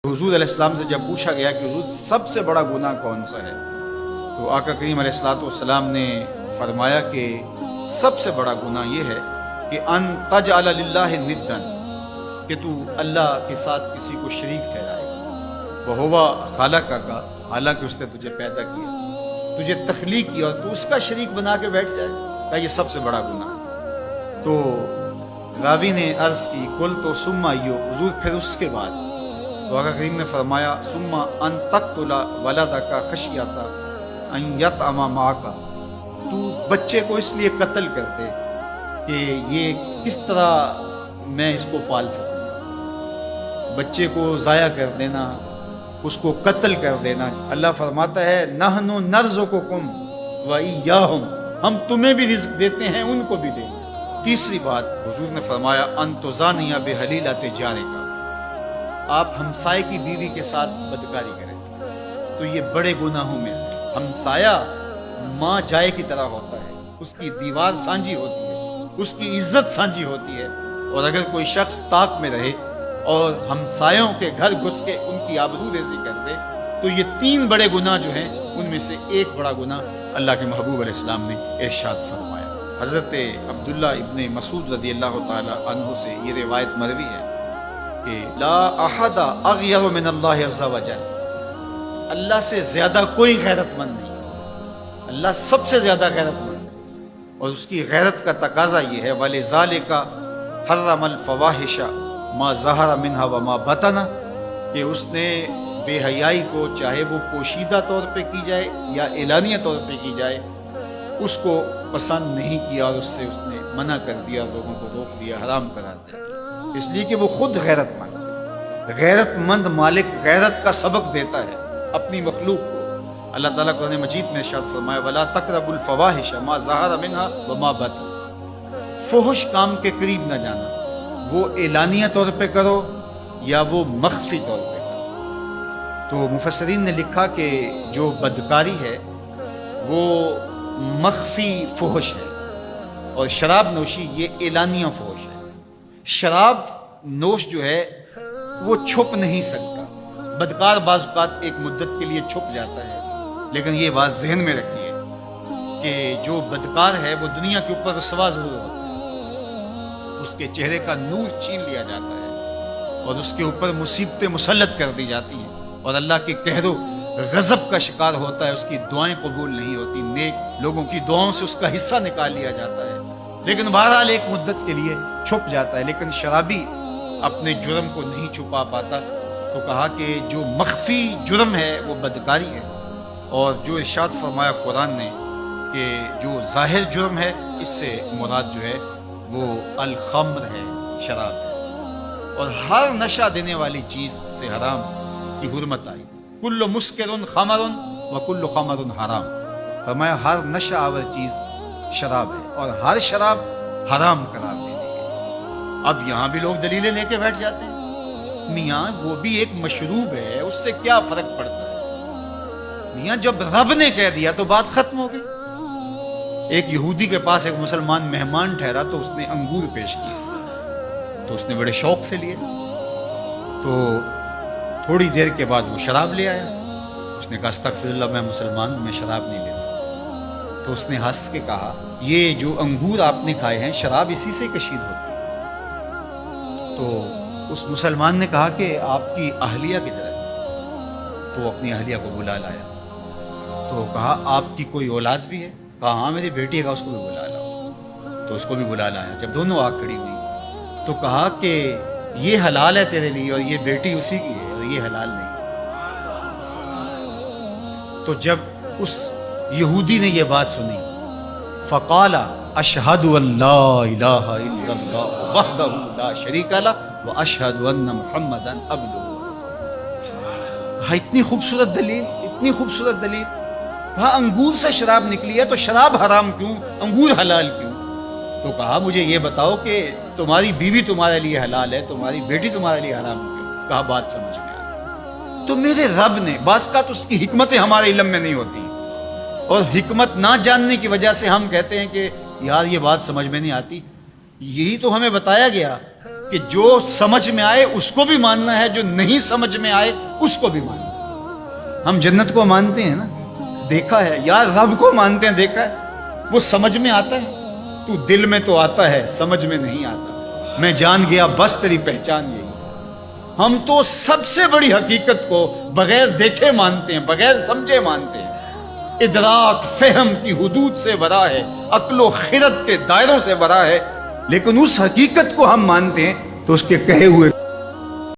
حضور علیہ السلام سے جب پوچھا گیا کہ حضور سب سے بڑا گناہ کون سا ہے، تو آقا کریم علیہ السلام نے فرمایا کہ سب سے بڑا گناہ یہ ہے کہ ان تجعل للہ ندا، کہ تو اللہ کے ساتھ کسی کو شریک ٹھہرائے، وہو خالقہ کا، حالانکہ اس نے تجھے پیدا کیا، تجھے تخلیق کیا، اور تو اس کا شریک بنا کے بیٹھ جائے، کہ یہ سب سے بڑا گناہ ہے۔ تو راوی نے عرض کی کل تو ثم ایو، حضور پھر اس کے بعد؟ تو آقا کریم نے فرمایا ثم ان تقتل ولدک خشیۃ ان یطعم معک، تو بچے کو اس لیے قتل کر دے کہ یہ کس طرح میں اس کو پال سکوں، بچے کو ضائع کر دینا، اس کو قتل کر دینا۔ اللہ فرماتا ہے نحن نرزقکم وایاہم، ہم تمہیں بھی رزق دیتے ہیں، ان کو بھی دیں گے۔ تیسری بات حضور نے فرمایا ان تزانی بحلیلۃ جارک، آپ ہمسائے کی بیوی کے ساتھ بدکاری کریں، تو یہ بڑے گناہوں میں سے۔ ہمسایہ ماں جائے کی طرح ہوتا ہے، اس کی دیوار سانجھی ہوتی ہے، اس کی عزت سانجھی ہوتی ہے، اور اگر کوئی شخص طاق میں رہے اور ہمسایوں کے گھر گھس کے ان کی آبرو ریزی کر دے، تو یہ تین بڑے گناہ جو ہیں ان میں سے ایک بڑا گناہ اللہ کے محبوب علیہ السلام نے ارشاد فرمایا۔ حضرت عبداللہ ابن مسعود رضی اللہ تعالی عنہ سے یہ روایت مروی ہے کہ لا احد اغیر من اللہ عز وجل، اللہ سے زیادہ کوئی غیرت مند نہیں، اللہ سب سے زیادہ غیرت مند ہے، اور اس کی غیرت کا تقاضا یہ ہے وَلِذَالِكَ حَرَّمَ الْفَوَاحِشَ مَا ظَهَرَ مِنْهَا وَمَا بَطَنَ، کہ اس نے بے حیائی کو چاہے وہ پوشیدہ طور پہ کی جائے یا اعلانیہ طور پہ کی جائے، اس کو پسند نہیں کیا، اور اس سے اس نے منع کر دیا، لوگوں کو روک دیا، حرام قرار دیا، اس لیے کہ وہ خود غیرت مند ہے۔ غیرت مند مالک غیرت کا سبق دیتا ہے اپنی مخلوق کو۔ اللہ تعالیٰ قرآن مجید میں ارشاد فرمایا وَلَا تَقْرَبُوا الْفَوَاحِشَ مَا ظَهَرَ مِنْهَا وَمَا بَطَنَ، فحش کام کے قریب نہ جانا، وہ اعلانیہ طور پہ کرو یا وہ مخفی طور پہ کرو۔ تو مفسرین نے لکھا کہ جو بدکاری ہے وہ مخفی فحش ہے، اور شراب نوشی یہ اعلانیہ فحش ہے۔ شراب نوش جو ہے وہ چھپ نہیں سکتا، بدکار بعض اوقات ایک مدت کے لیے چھپ جاتا ہے، لیکن یہ بات ذہن میں رکھیے کہ جو بدکار ہے وہ دنیا کے اوپر رسوا ضرور ہوتا ہے، اس کے چہرے کا نور چھین لیا جاتا ہے، اور اس کے اوپر مصیبتیں مسلط کر دی جاتی ہیں، اور اللہ کے قہر و غضب کا شکار ہوتا ہے، اس کی دعائیں قبول نہیں ہوتی، نیک لوگوں کی دعاؤں سے اس کا حصہ نکال لیا جاتا ہے، لیکن بہرحال ایک مدت کے لیے چھپ جاتا ہے۔ لیکن شرابی اپنے جرم کو نہیں چھپا پاتا، تو کہا کہ جو مخفی جرم ہے وہ بدکاری ہے، اور جو ارشاد فرمایا قرآن نے کہ جو ظاہر جرم ہے اس سے مراد جو ہے وہ الخمر ہے، شراب ہے، اور ہر نشہ دینے والی چیز سے حرام کی حرمت آئی، کل مسکر خمر وکل خمر حرام، فرمایا ہر نشہ آور چیز شراب ہے، اور ہر شراب حرام قرار دے دی گئی۔ اب یہاں بھی لوگ دلیلیں لے کے بیٹھ جاتے ہیں، میاں وہ بھی ایک مشروب ہے، اس سے کیا فرق پڑتا ہے؟ میاں جب رب نے کہہ دیا تو بات ختم ہو گئی۔ ایک یہودی کے پاس ایک مسلمان مہمان ٹھہرا، تو اس نے انگور پیش کیا، تو اس نے بڑے شوق سے لیے، تو تھوڑی دیر کے بعد وہ شراب لے آیا۔ اس نے کہا استغفر اللہ، میں مسلمان ہوں، میں شراب نہیں لیتا۔ تو اس نے ہنس کے کہا یہ جو انگور آپ نے کھائے ہیں شراب اسی سے کشید ہوتی ہے۔ تو اس مسلمان نے کہا کہ آپ کی اہلیہ کدھر ہے؟ تو اپنی اہلیہ کو بلا لایا، تو کہا آپ کی کوئی اولاد بھی ہے؟ کہا ہاں میری بیٹی ہے، اس کو بھی بلا لاؤ۔ تو اس کو بھی بلا لایا۔ جب دونوں آ کھڑی ہوئی تو کہا کہ یہ حلال ہے تیرے لیے، اور یہ بیٹی اسی کی ہے، اور یہ حلال نہیں۔ تو جب اس یہودی نے یہ بات سنی فقال اشہد ان لا الہ الا اللہ وحدہ لا شریک لہ واشہد ان محمدا عبدہ، کہا اتنی خوبصورت دلیل، اتنی خوبصورت دلیل، کہا انگور سے شراب نکلی ہے تو شراب حرام کیوں، انگور حلال کیوں؟ تو کہا مجھے یہ بتاؤ کہ تمہاری بیوی تمہارے لیے حلال ہے، تمہاری بیٹی تمہارے لیے حرام کیوں؟ کہا بات سمجھ میں آئی۔ تو میرے رب نے بعض کا تو اس کی حکمتیں ہمارے علم میں نہیں ہوتی، اور حکمت نہ جاننے کی وجہ سے ہم کہتے ہیں کہ یار یہ بات سمجھ میں نہیں آتی۔ یہی تو ہمیں بتایا گیا کہ جو سمجھ میں آئے اس کو بھی ماننا ہے، جو نہیں سمجھ میں آئے اس کو بھی ماننا ہے۔ ہم جنت کو مانتے ہیں نا، دیکھا ہے، یا رب کو مانتے ہیں، دیکھا ہے، وہ سمجھ میں آتا ہے، تو دل میں تو آتا ہے، سمجھ میں نہیں آتا۔ میں جان گیا بس تیری پہچان یہی۔ ہم تو سب سے بڑی حقیقت کو بغیر دیکھے مانتے ہیں، بغیر سمجھے مانتے ہیں۔ ادراک فہم کی حدود سے ورا ہے، عقل و خرد کے دائروں سے ورا ہے، لیکن اس حقیقت کو ہم مانتے ہیں تو اس کے کہے ہوئے